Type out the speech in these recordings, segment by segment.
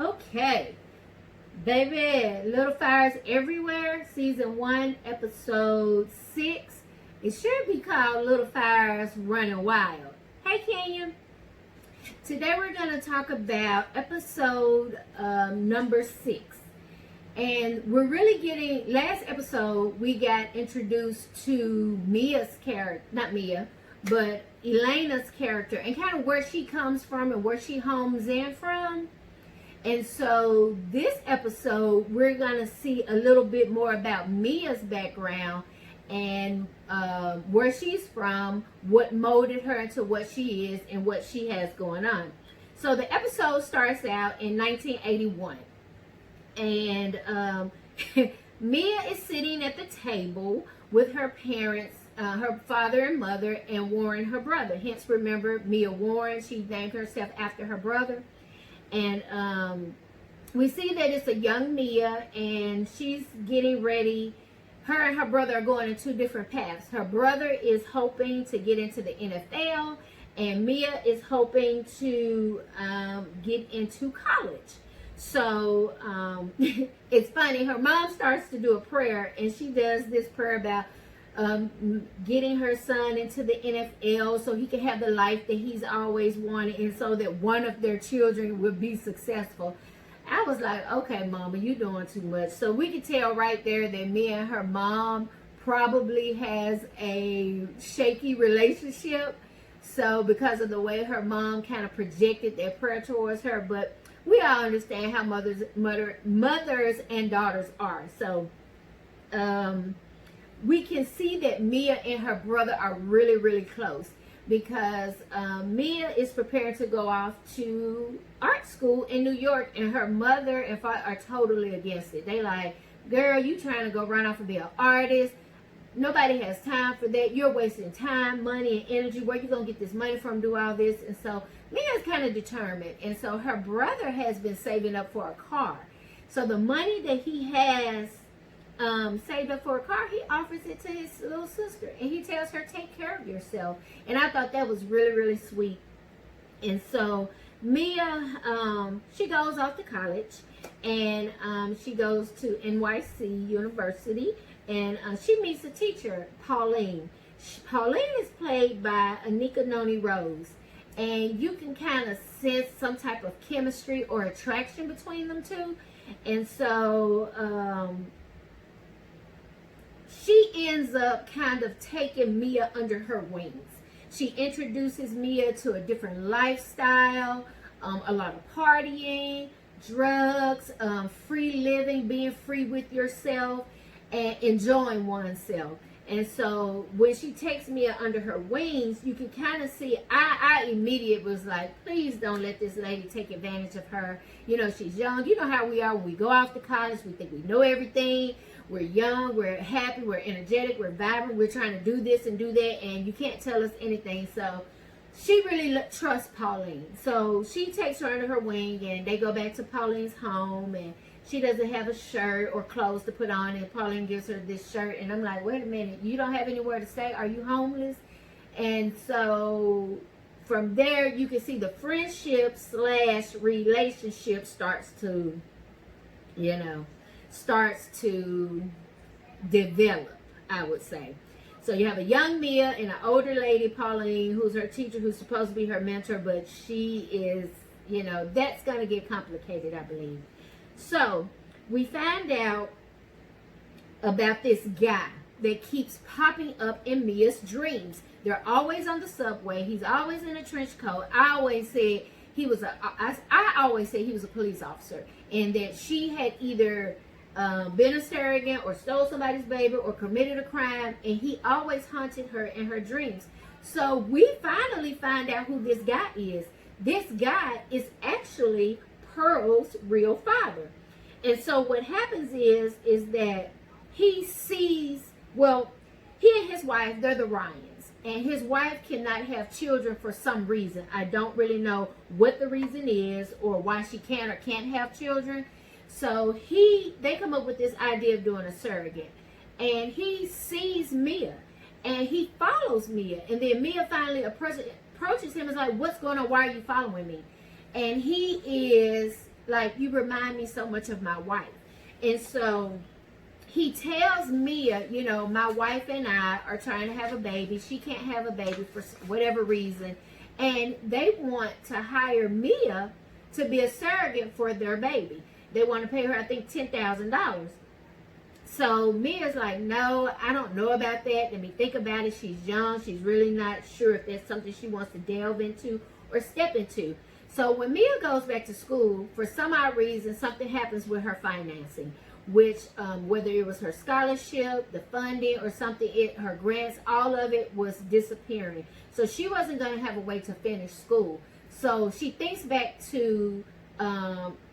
Okay, baby, Little Fires Everywhere, Season 1, Episode 6. It should be called Little Fires Running Wild. Hey, Kenya. Today we're going to talk about episode number 6. And we're really getting, last episode, we got introduced to Mia's character, not Mia, but Elena's character, and kind of where she comes from and where she homes in from. And so this episode, we're going to see a little bit more about Mia's background and where she's from, what molded her into what she is, and what she has going on. So the episode starts out in 1981. And Mia is sitting at the table with her parents, her father and mother, and Warren, her brother. Hence, remember, Mia Warren, she named herself after her brother. And we see that it's a young Mia, and she's getting ready. Her and her brother are going in two different paths. Her brother is hoping to get into the NFL, and Mia is hoping to get into college. So it's funny. Her mom starts to do a prayer, and she does this prayer about getting her son into the NFL so he can have the life that he's always wanted, and so that one of their children will be successful. I was like, okay, Mama, you doing too much. So we can tell right there that Mia and her mom probably has a shaky relationship. So because of the way her mom kind of projected that prayer towards her, but we all understand how mothers and daughters are. So we can see that Mia and her brother are really, really close, because Mia is preparing to go off to art school in New York, and her mother and father are totally against it. They like, girl, you trying to go run off and be an artist. Nobody has time for that. You're wasting time, money, and energy. Where you going to get this money from, do all this? And so Mia's kind of determined. And so her brother has been saving up for a car. So the money that he has saved up for a car, he offers it to his little sister. And he tells her, take care of yourself. And I thought that was really, really sweet. And so Mia, she goes off to college. And she goes to NYC University. And she meets a teacher, Pauline. Pauline is played by Anika Noni Rose. And you can kind of sense some type of chemistry or attraction between them two. And so she ends up kind of taking Mia under her wings. She introduces Mia to a different lifestyle, a lot of partying, drugs, free living, being free with yourself, and enjoying oneself. And so when she takes Mia under her wings, you can kind of see, I immediately was like, please don't let this lady take advantage of her. You know, she's young. You know how we are when we go off to college. We think we know everything. We're young, we're happy, we're energetic, we're vibrant. We're trying to do this and do that, and you can't tell us anything. So she really trusts Pauline. So she takes her under her wing, and they go back to Pauline's home, and she doesn't have a shirt or clothes to put on, and Pauline gives her this shirt, and I'm like, wait a minute, you don't have anywhere to stay? Are you homeless? And so from there, you can see the friendship / relationship starts to develop, I would say. So you have a young Mia and an older lady, Pauline, who's her teacher, who's supposed to be her mentor, but she is, that's going to get complicated, I believe. So we find out about this guy that keeps popping up in Mia's dreams. They're always on the subway. He's always in a trench coat. I always said he was a police officer, and that she had either been a surrogate or stole somebody's baby or committed a crime, and he always haunted her in her dreams. So we finally find out who this guy is. This guy is actually Pearl's real father. And so what happens is that he sees, he and his wife, they're the Ryans, and his wife cannot have children for some reason. I don't really know what the reason is or why she can or can't have children. So they come up with this idea of doing a surrogate, and he sees Mia, and he follows Mia, and then Mia finally approaches him and is like, what's going on? Why are you following me? And he is Like, you remind me so much of my wife. And so he tells Mia, you know, my wife and I are trying to have a baby. She can't have a baby for whatever reason. And they want to hire Mia to be a surrogate for their baby. They want to pay her, I think, $10,000. So Mia's like, no, I don't know about that. Let me think about it. She's young. She's really not sure if that's something she wants to delve into or step into. So when Mia goes back to school, for some odd reason, something happens with her financing, which whether it was her scholarship, the funding, or something, her grants, all of it was disappearing. So she wasn't going to have a way to finish school. So she thinks back to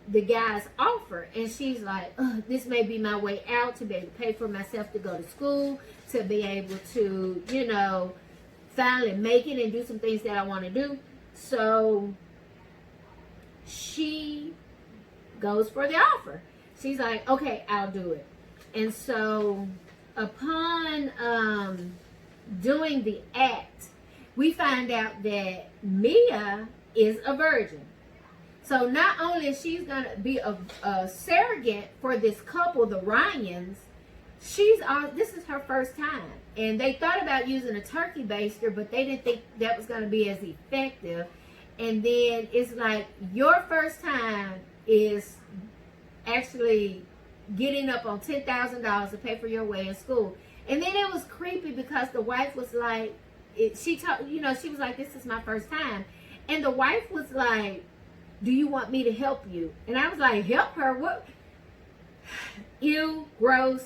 the guy's offer, and she's like, this may be my way out to be able to pay for myself to go to school, to be able to, you know, finally make it and do some things that I want to do. So she goes for the offer. She's like, okay, I'll do it. And so upon doing the act, we find out that Mia is a virgin. So not only is she going to be a surrogate for this couple, the Ryans, this is her first time. And they thought about using a turkey baster, but they didn't think that was going to be as effective. And then it's like, your first time is actually getting up on $10,000 to pay for your way in school. And then it was creepy because the wife was like, she was like, this is my first time. And the wife was like, do you want me to help you? And I was like, help her? What? Ew, gross.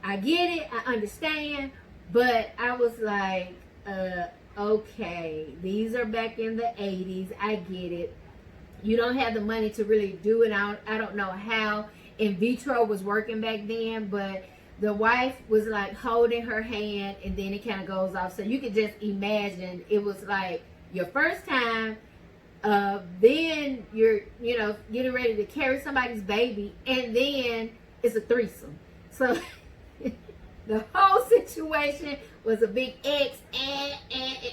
I get it. I understand. But I was like, okay, these are back in the 80s. I get it. You don't have the money to really do it. I don't know how in vitro was working back then, but the wife was like holding her hand, and then it kind of goes off. So you could just imagine it was like your first time. Then you're, getting ready to carry somebody's baby, and then it's a threesome. So the whole situation was a big X, and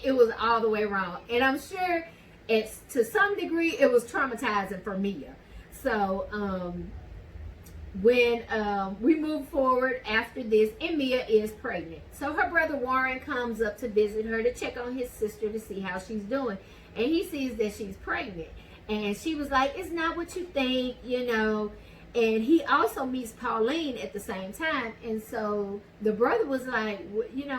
it was all the way wrong. And I'm sure to some degree it was traumatizing for Mia. So when we move forward after this, and Mia is pregnant. So her brother Warren comes up to visit her to check on his sister to see how she's doing. And he sees that she's pregnant. And she was like, it's not what you think, And he also meets Pauline at the same time. And so the brother was like,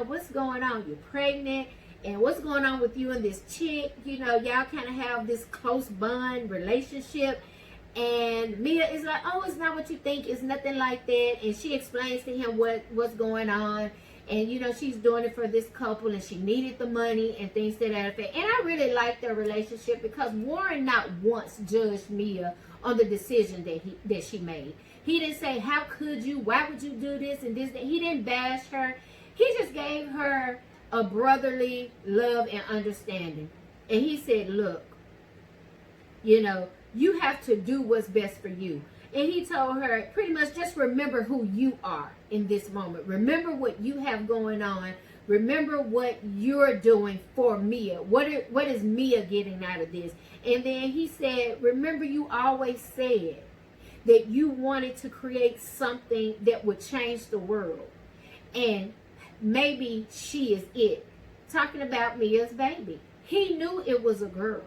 what's going on? You're pregnant. And what's going on with you and this chick? Y'all kind of have this close bond relationship. And Mia is like, oh, it's not what you think. It's nothing like that. And she explains to him what's going on. And, she's doing it for this couple, and she needed the money and things to that effect. And I really like their relationship because Warren not once judged Mia on the decision that she made. He didn't say, how could you? Why would you do this and this? He didn't bash her. He just gave her a brotherly love and understanding. And he said, look, you have to do what's best for you. And he told her, pretty much, just remember who you are in this moment. Remember what you have going on. Remember what you're doing for Mia. What is Mia getting out of this? And then he said, remember, you always said that you wanted to create something that would change the world. And maybe she is it. Talking about Mia's baby. He knew it was a girl.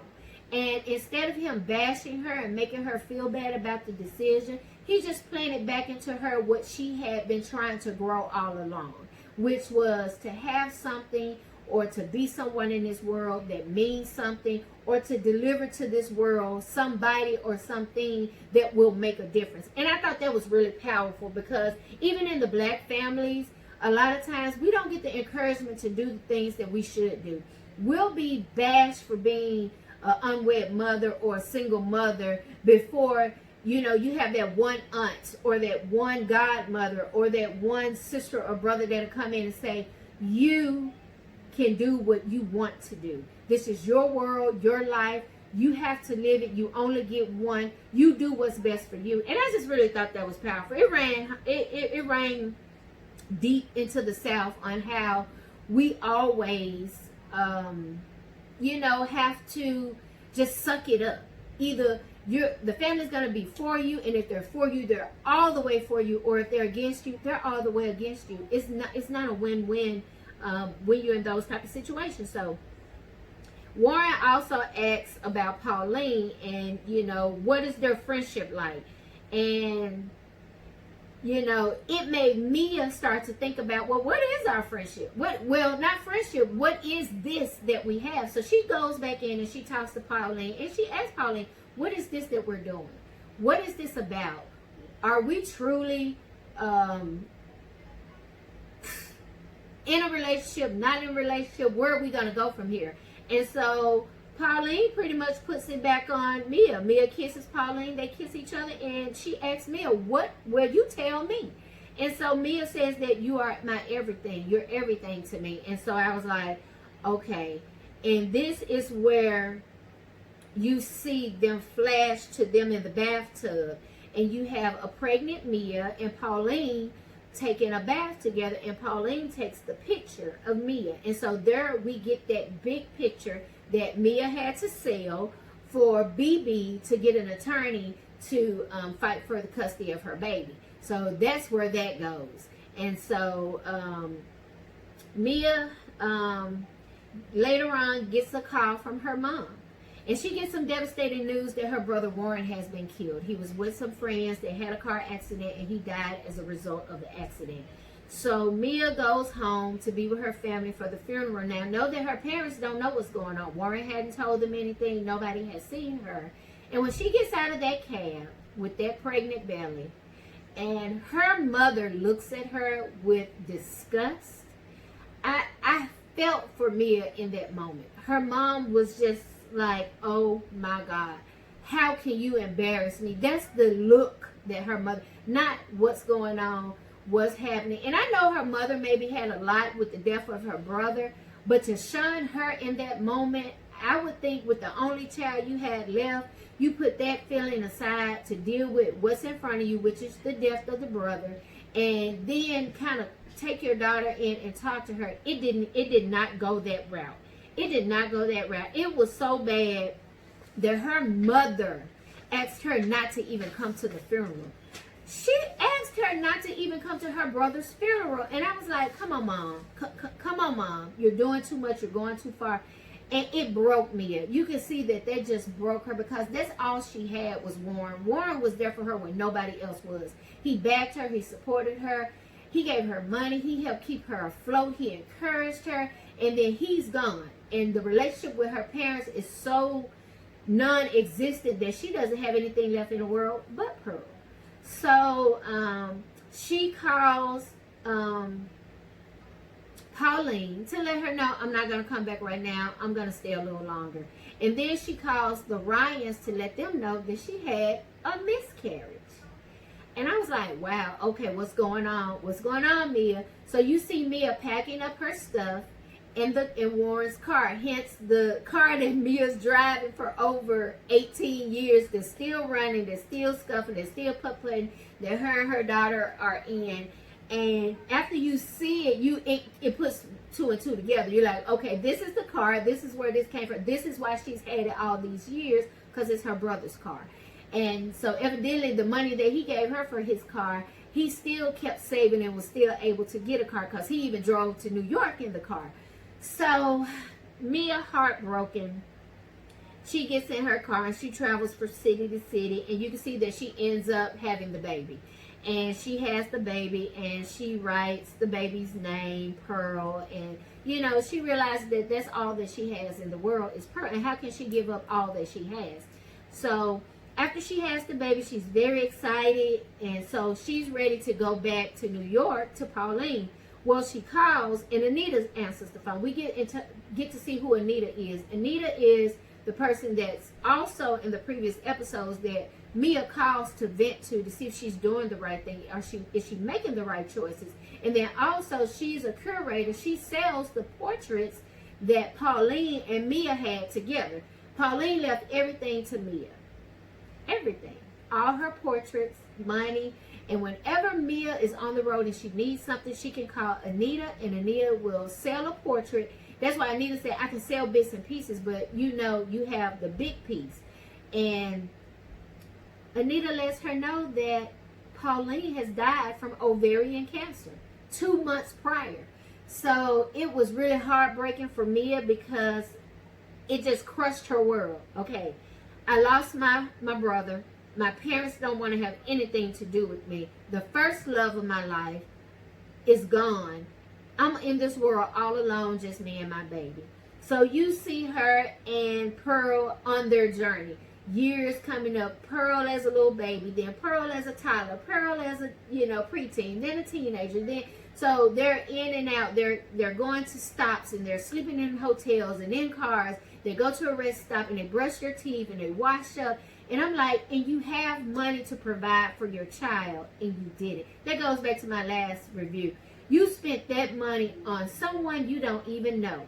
And instead of him bashing her and making her feel bad about the decision, he just planted back into her what she had been trying to grow all along, which was to have something or to be someone in this world that means something, or to deliver to this world somebody or something that will make a difference. And I thought that was really powerful because even in the Black families, a lot of times we don't get the encouragement to do the things that we should do. We'll be bashed for being an unwed mother or a single mother before you have that one aunt or that one godmother or that one sister or brother that'll come in and say, you can do what you want to do. This is your world, your life. You have to live it. You only get one. You do what's best for you. And I just really thought that was powerful. It rang deep into the South on how we always have to just suck it up. Either the family's going to be for you, and if they're for you, they're all the way for you, or if they're against you, they're all the way against you. It's not a win-win when you're in those type of situations. So Warren also asks about Pauline, and what is their friendship like? And it made Mia start to think about, well, what is our friendship? Not friendship. What is this that we have? So she goes back in and she talks to Pauline, and she asks Pauline, what is this that we're doing? What is this about? Are we truly in a relationship, not in a relationship? Where are we going to go from here? And so Pauline pretty much puts it back on Mia. Mia kisses Pauline. They kiss each other. And she asks Mia, what will you tell me? And so Mia says that you are my everything. You're everything to me. And so I was like, okay. And this is where you see them flash to them in the bathtub. And you have a pregnant Mia and Pauline taking a bath together. And Pauline takes the picture of Mia. And so there we get that big picture that Mia had to sell for BB to get an attorney to fight for the custody of her baby. So that's where that goes. And so Mia later on gets a call from her mom. And she gets some devastating news that her brother Warren has been killed. He was with some friends. They had a car accident and he died as a result of the accident. So Mia goes home to be with her family for the funeral. Now, know that her parents don't know what's going on. Warren hadn't told them anything. Nobody has seen her. And when she gets out of that cab with that pregnant belly, and her mother looks at her with disgust, I felt for Mia in that moment. Her mom was just like, oh my God, how can you embarrass me? That's the look that her mother, not what's going on, what's happening. And I know her mother maybe had a lot with the death of her brother, but to shun her in that moment, I would think with the only child you had left, you put that feeling aside to deal with what's in front of you, which is the death of the brother, and then kind of take your daughter in and talk to her. It did not go that route. It did not go that route. It was so bad that her mother asked her not to even come to the funeral. She asked her not to even come to her brother's funeral. And I was like, come on, Mom. Come on, Mom. You're doing too much. You're going too far. And it broke Mia. You can see that just broke her, because that's all she had was Warren. Warren was there for her when nobody else was. He backed her. He supported her. He gave her money. He helped keep her afloat. He encouraged her. And then he's gone. And the relationship with her parents is so non-existent that she doesn't have anything left in the world but Pearl. So she calls Pauline to let her know, I'm not going to come back right now. I'm going to stay a little longer. And then she calls the Ryans to let them know that she had a miscarriage. And I was like, wow, okay, what's going on? What's going on, Mia? So you see Mia packing up her stuff in Warren's car. Hence, the car that Mia's driving for over 18 years, that's still running, that's still scuffing, that's still putt-putting, that her and her daughter are in. And after you see it, it puts two and two together. You're like, okay, this is the car. This is where this came from. This is why she's had it all these years, because it's her brother's car. And so evidently the money that he gave her for his car, he still kept saving and was still able to get a car, because he even drove to New York in the car. So Mia, heartbroken, she gets in her car and she travels from city to city, and you can see that she ends up having the baby. And she has the baby, and she writes the baby's name, Pearl. And, she realizes that that's all that she has in the world is Pearl. And how can she give up all that she has? So after she has the baby, she's very excited. And so she's ready to go back to New York to Pauline. Well, she calls, and Anita answers the phone. We get to see who Anita is. Anita is the person that's also in the previous episodes that Mia calls to vent to see if she's doing the right thing, or is she making the right choices. And then also, she's a curator. She sells the portraits that Pauline and Mia had together. Pauline left everything to Mia. Everything. All her portraits, money. And whenever Mia is on the road and she needs something, she can call Anita, and Anita will sell a portrait. That's why Anita said, I can sell bits and pieces, but you have the big piece. And Anita lets her know that Pauline has died from ovarian cancer 2 months prior. So it was really heartbreaking for Mia because it just crushed her world. Okay, I lost my brother. My parents don't want to have anything to do with me. The first love of my life is gone. I'm in this world all alone, just me and my baby. So you see her and Pearl on their journey. Years coming up, Pearl as a little baby, then Pearl as a toddler, Pearl as a preteen, then a teenager, then so they're in and out. They're going to stops and they're sleeping in hotels and in cars. They go to a rest stop and they brush their teeth and they wash up. And I'm like, and you have money to provide for your child and you did it. That goes back to my last review. You spent that money on someone you don't even know.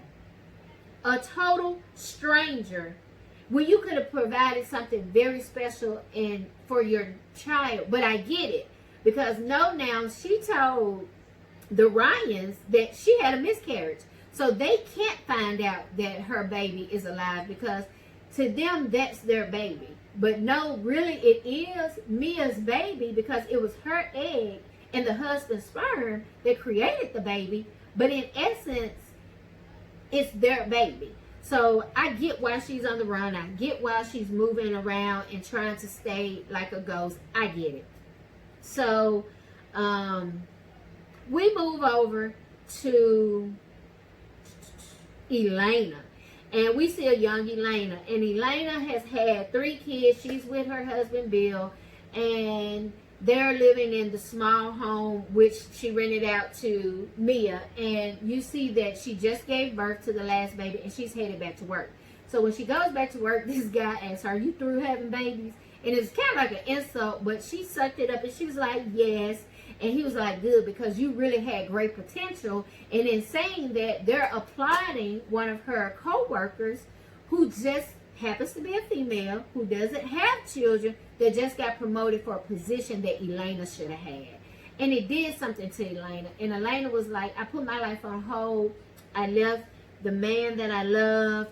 A total stranger, when you could have provided something very special and for your child. But I get it, because now she told the Ryans that she had a miscarriage, so they can't find out that her baby is alive, because to them that's their baby. But no, really it is Mia's baby, because it was her egg and the husband's sperm that created the baby, but in essence it's their baby. So I get why she's on the run. I get why she's moving around and trying to stay like a ghost. I get it. So we move over to Elena. And we see a young Elena. And Elena has had 3 kids. She's with her husband, Bill. And they're living in the small home which she rented out to Mia. And you see that she just gave birth to the last baby and she's headed back to work. So when she goes back to work, this guy asks her, "Are you through having babies?" And it's kind of like an insult, but she sucked it up and she was like, "Yes." And he was like, "Good, because you really had great potential." And in saying that, they're applauding one of her co-workers who just happens to be a female, who doesn't have children, that just got promoted for a position that Elena should have had. And it did something to Elena. And Elena was like, "I put my life on hold. I left the man that I loved,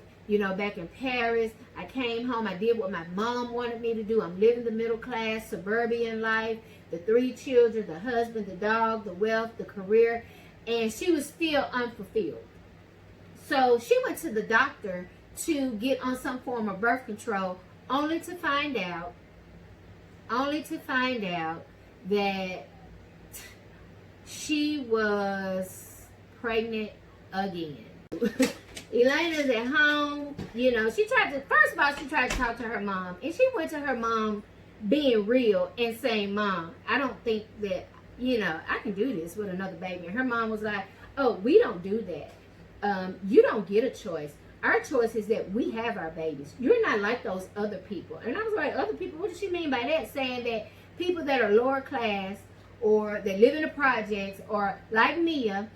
back in Paris. I came home. I did what my mom wanted me to do. I'm living the middle class, suburban life, the 3 children, the husband, the dog, the wealth, the career." And she was still unfulfilled. So she went to the doctor to get on some form of birth control, only to find out that she was pregnant again. Elena's at home. She tried to talk to her mom, and she went to her mom being real and saying, "Mom, I don't think that, I can do this with another baby." And her mom was like, "Oh, we don't do that. You don't get a choice. Our choice is that we have our babies. You're not like those other people." And I was like, "Other people? What does she mean by that?" Saying that people that are lower class or that live in the projects or like Mia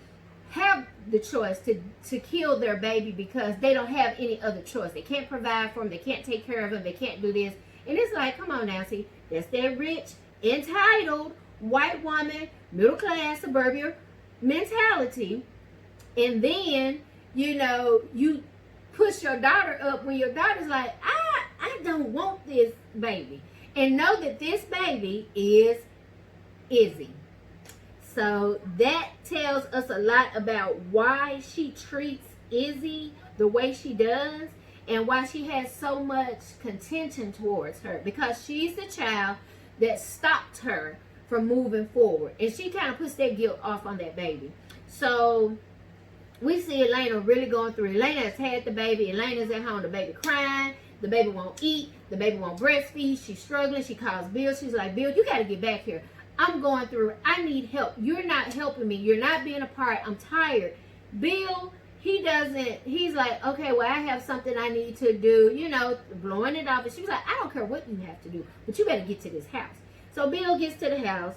have the choice to kill their baby because they don't have any other choice. They can't provide for them. They can't take care of them. They can't do this. And it's like, come on now, see, that's that rich, entitled, white woman, middle class, suburban mentality. And then, you push your daughter up when your daughter's like, I don't want this baby. And know that this baby is Izzy. So that tells us a lot about why she treats Izzy the way she does and why she has so much contention towards her, because she's the child that stopped her from moving forward. And she kind of puts that guilt off on that baby. So we see Elena really going through. Elena has had the baby. Elena's at home. The baby crying. The baby won't eat. The baby won't breastfeed. She's struggling. She calls Bill. She's like, "Bill, you got to get back here. I'm going through. I need help. You're not helping me. You're not being a part. I'm tired." Bill, he's like, "Okay, well, I have something I need to do," blowing it off. And she was like, "I don't care what you have to do, but you better get to this house." So Bill gets to the house.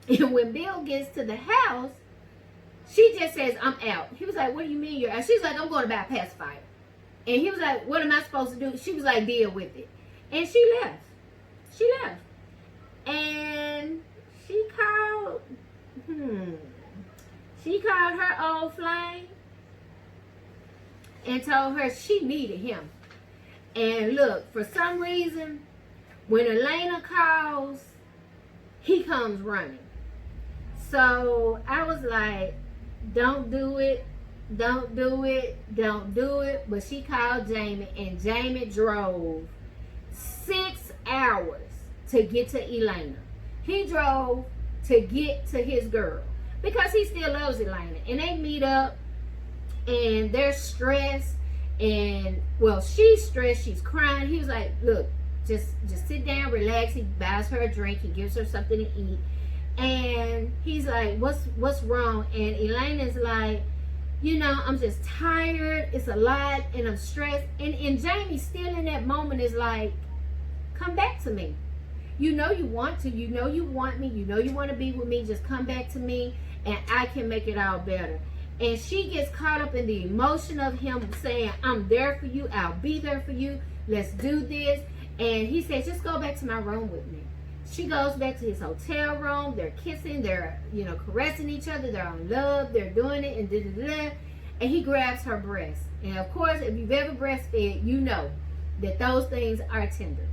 And when Bill gets to the house, she just says, "I'm out." He was like, "What do you mean you're out?" She's like, "I'm going to buy a pacifier." And he was like, "What am I supposed to do?" She was like, "Deal with it." And she left. And she called her old flame and told her she needed him. And look, for some reason, When Elena calls, he comes running. So I was like, don't do it. Don't do it. Don't do it. But she called Jamie, and Jamie drove 6 hours to get to Elena. He drove to get to his girl because he still loves Elena. And they meet up, and they're stressed. And, well, she's stressed. She's crying. He was like, look, just sit down, relax. He buys her a drink. He gives her something to eat. And he's like, what's wrong? And Elena's like, I'm just tired. It's a lot, and I'm stressed. And Jamie still in that moment is like, come back to me. You want to. You want me. You want to be with me. Just come back to me, and I can make it all better. And she gets caught up in the emotion of him saying, I'm there for you. I'll be there for you. Let's do this. And he says, just go back to my room with me. She goes back to his hotel room. They're kissing. They're, caressing each other. They're in love. They're doing it. And da-da-da-da. And he grabs her breast. And, of course, if you've ever breastfed, you know that those things are tender.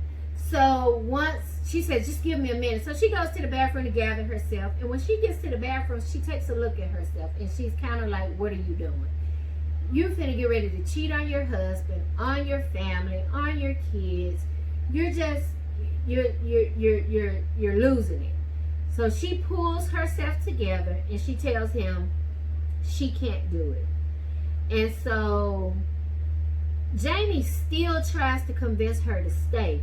So once she says, just give me a minute. So she goes to the bathroom to gather herself. And when she gets to the bathroom, she takes a look at herself. And she's kind of like, what are you doing? You're finna get ready to cheat on your husband, on your family, on your kids. You're just... You're losing it. So she pulls herself together and she tells him she can't do it. And so Jamie still tries to convince her to stay.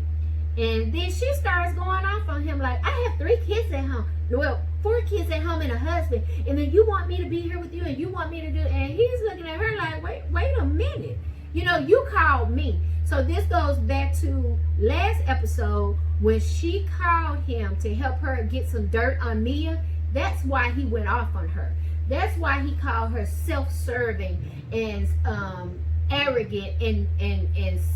And then she starts going off on him like, I have 3 kids at home. Well, 4 kids at home and a husband. And then you want me to be here with you and you want me to do it. And he's looking at her like, wait a minute. You called me. So this goes back to last episode when she called him to help her get some dirt on Mia. That's why he went off on her. That's why he called her self-serving and arrogant and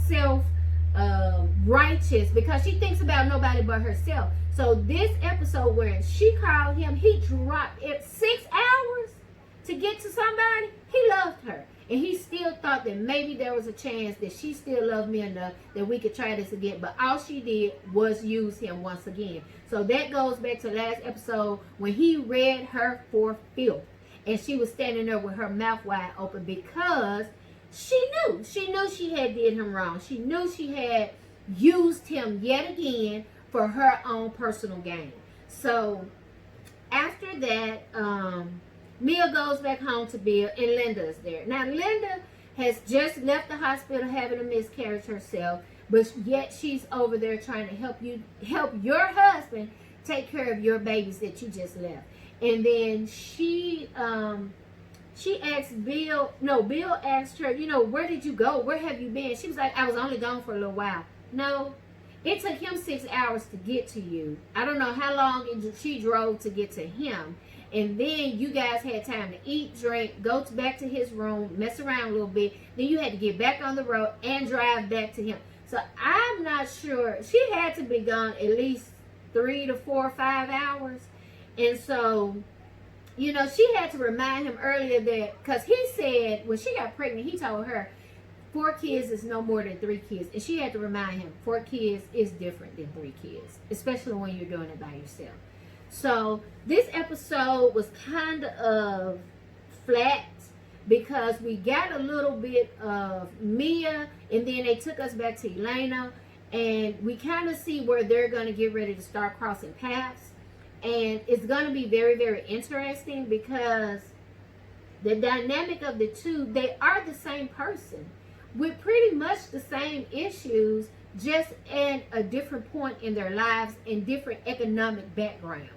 self-righteous, because she thinks about nobody but herself. So this episode where she called him, he dropped it 6 hours to get to somebody. He loved her. And he still thought that maybe there was a chance that she still loved me enough that we could try this again. But all she did was use him once again. So that goes back to last episode when he read her for filth. And she was standing there with her mouth wide open because she knew. She knew she had did him wrong. She knew she had used him yet again for her own personal gain. So after that, Mia goes back home to Bill, and Linda is there. Now, Linda has just left the hospital having a miscarriage herself, but yet she's over there trying to help your husband take care of your babies that you just left. And then she asked Bill asked her, where did you go? Where have you been? She was like, I was only gone for a little while. No, it took him 6 hours to get to you. I don't know how long she drove to get to him. And then you guys had time to eat, drink, go back to his room, mess around a little bit. Then you had to get back on the road and drive back to him. So I'm not sure. She had to be gone at least 3 to 4 or 5 hours. And so, she had to remind him earlier that, because he said when she got pregnant, he told her 4 kids is no more than 3 kids. And she had to remind him 4 kids is different than 3 kids, especially when you're doing it by yourself. So this episode was kind of flat because we got a little bit of Mia, and then they took us back to Elena, and we kind of see where they're going to get ready to start crossing paths. And it's going to be very, very interesting because the dynamic of the two, they are the same person with pretty much the same issues, just at a different point in their lives and different economic backgrounds.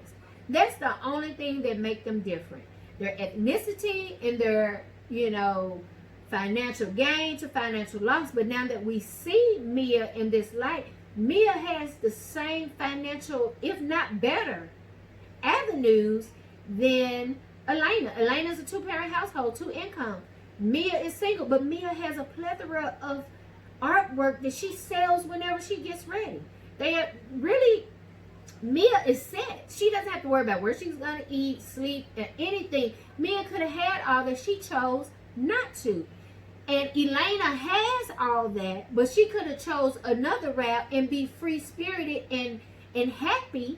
That's the only thing that make them different. Their ethnicity and their, financial gain to financial loss. But now that we see Mia in this light, Mia has the same financial, if not better, avenues than Elena. Elena's a 2-parent household, 2 income. Mia is single, but Mia has a plethora of artwork that she sells whenever she gets ready. Mia is set. She doesn't have to worry about where she's going to eat, sleep, or anything. Mia could have had all that. She chose not to. And Elena has all that, but she could have chose another route and be free-spirited and happy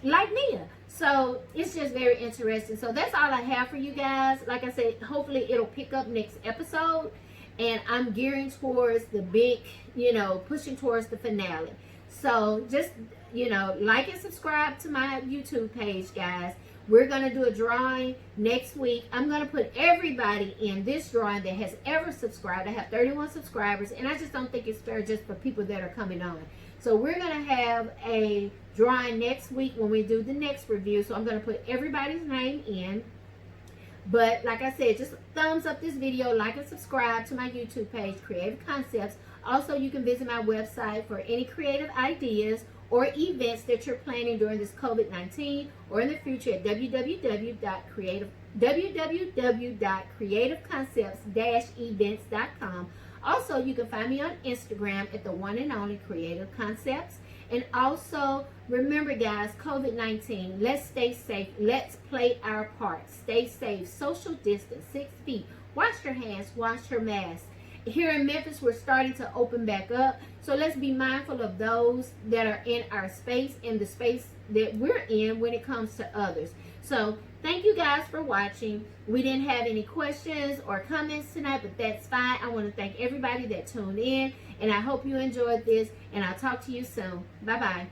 like Mia. So it's just very interesting. So that's all I have for you guys. Like I said, hopefully it'll pick up next episode. And I'm gearing towards the big, pushing towards the finale. So just, like and subscribe to my YouTube page, guys. We're going to do a drawing next week. I'm going to put everybody in this drawing that has ever subscribed. I have 31 subscribers, and I just don't think it's fair just for people that are coming on. So we're going to have a drawing next week when we do the next review. So I'm going to put everybody's name in. But like I said, just thumbs up this video, like and subscribe to my YouTube page, Creative Concepts. Also, you can visit my website for any creative ideas or events that you're planning during this COVID-19 or in the future at www.creativeconcepts-events.com. Also, you can find me on Instagram at the one and only Creative Concepts. And also, remember guys, COVID-19, let's stay safe. Let's play our part. Stay safe. Social distance, 6 feet. Wash your hands. Wash your mask. Here in Memphis, we're starting to open back up. So let's be mindful of those that are in our space and the space that we're in when it comes to others. So thank you guys for watching. We didn't have any questions or comments tonight, but that's fine. I want to thank everybody that tuned in, and I hope you enjoyed this, and I'll talk to you soon. Bye-bye.